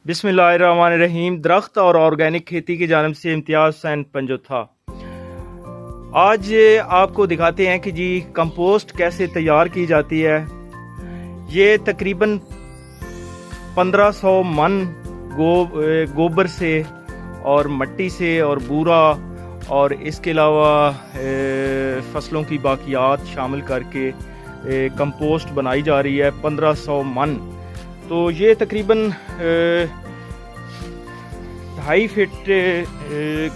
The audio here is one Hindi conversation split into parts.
बिस्मिल्लाहिर्रहमानिर्रहीम। दरख्त और ऑर्गेनिक खेती की जानिब से इम्तियाज़ हुसैन पंजोथा। आज आपको दिखाते हैं कि जी कंपोस्ट कैसे तैयार की जाती है। ये तकरीबन 1500 मन गोबर से और मिट्टी से और बूरा और इसके अलावा फसलों की बाकियात शामिल करके कंपोस्ट बनाई जा रही है 1500 मन। तो ये तकरीबन 2.5 फीट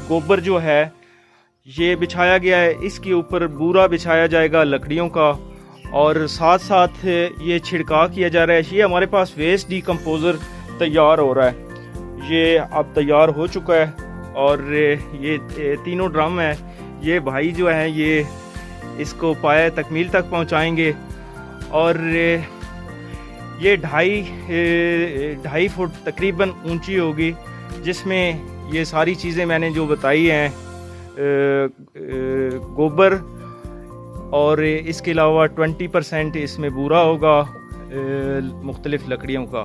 गोबर जो है ये बिछाया गया है। इसके ऊपर बूरा बिछाया जाएगा लकड़ियों का और साथ साथ ये छिड़काव किया जा रहा है। ये हमारे पास वेस्ट डिकम्पोज़र तैयार हो रहा है। ये अब तैयार हो चुका है और ये तीनों ड्रम है। ये भाई जो है ये इसको पाया तकमील तक पहुंचाएंगे और ये 2.5 फुट तकरीबन ऊंची होगी, जिसमें ये सारी चीज़ें मैंने जो बताई हैं, गोबर और इसके अलावा 20% इसमें बूरा होगा मुख्तलिफ़ लकड़ियों का,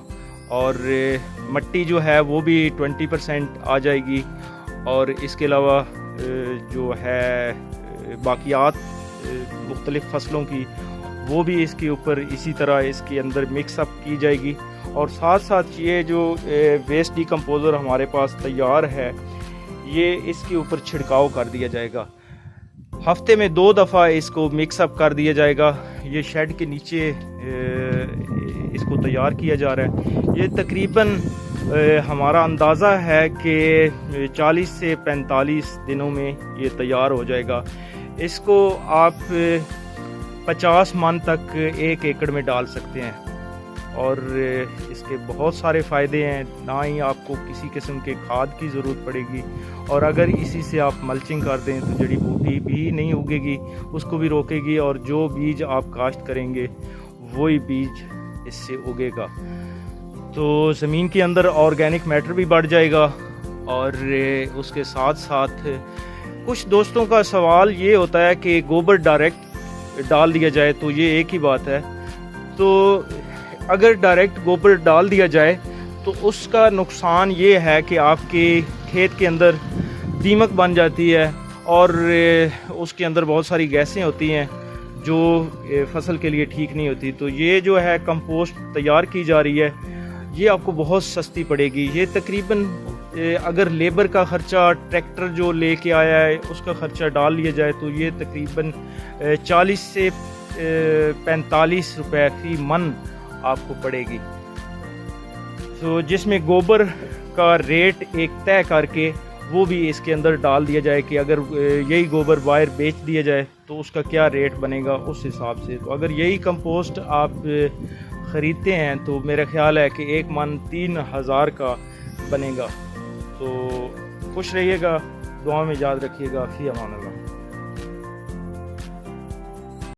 और मिट्टी जो है वो भी 20% आ जाएगी। और इसके अलावा जो है बाकियात मुख्तलिफ़ फसलों की वो भी इसके ऊपर इसी तरह इसके अंदर मिक्सअप की जाएगी। और साथ साथ ये जो वेस्ट डिकम्पोज़र हमारे पास तैयार है ये इसके ऊपर छिड़काव कर दिया जाएगा। हफ्ते में 2 दफ़ा इसको मिक्सअप कर दिया जाएगा। ये शेड के नीचे इसको तैयार किया जा रहा है। ये तकरीबन हमारा अंदाज़ा है कि 40 से 45 दिनों में ये तैयार हो जाएगा। इसको आप 50 मन तक 1 एकड़ में डाल सकते हैं और इसके बहुत सारे फ़ायदे हैं। ना ही आपको किसी किस्म के खाद की ज़रूरत पड़ेगी और अगर इसी से आप मल्चिंग कर दें तो जड़ी बूटी भी नहीं उगेगी, उसको भी रोकेगी और जो बीज आप काश्त करेंगे वही बीज इससे उगेगा। तो ज़मीन के अंदर ऑर्गेनिक मैटर भी बढ़ जाएगा। और उसके साथ साथ कुछ दोस्तों का सवाल ये होता है कि गोबर डायरेक्ट डाल दिया जाए, तो ये एक ही बात है। तो अगर डायरेक्ट गोबर डाल दिया जाए तो उसका नुकसान ये है कि आपके खेत के अंदर दीमक बन जाती है और उसके अंदर बहुत सारी गैसें होती हैं जो फसल के लिए ठीक नहीं होती। तो ये जो है कंपोस्ट तैयार की जा रही है, ये आपको बहुत सस्ती पड़ेगी। ये तकरीबन अगर लेबर का ख़र्चा, ट्रैक्टर जो लेके आया है उसका ख़र्चा डाल लिया जाए तो ये तकरीबन 40 से 45 रुपए फ़ी मन आपको पड़ेगी। तो जिसमें गोबर का रेट एक तय करके वो भी इसके अंदर डाल दिया जाए कि अगर यही गोबर बाहर बेच दिया जाए तो उसका क्या रेट बनेगा उस हिसाब से। तो अगर यही कंपोस्ट आप ख़रीदते हैं तो मेरा ख़्याल है कि 1 मन 3000 का बनेगा। तो खुश रहिएगा, दुआ में याद रखिएगा। फ़ी अमान अल्लाह।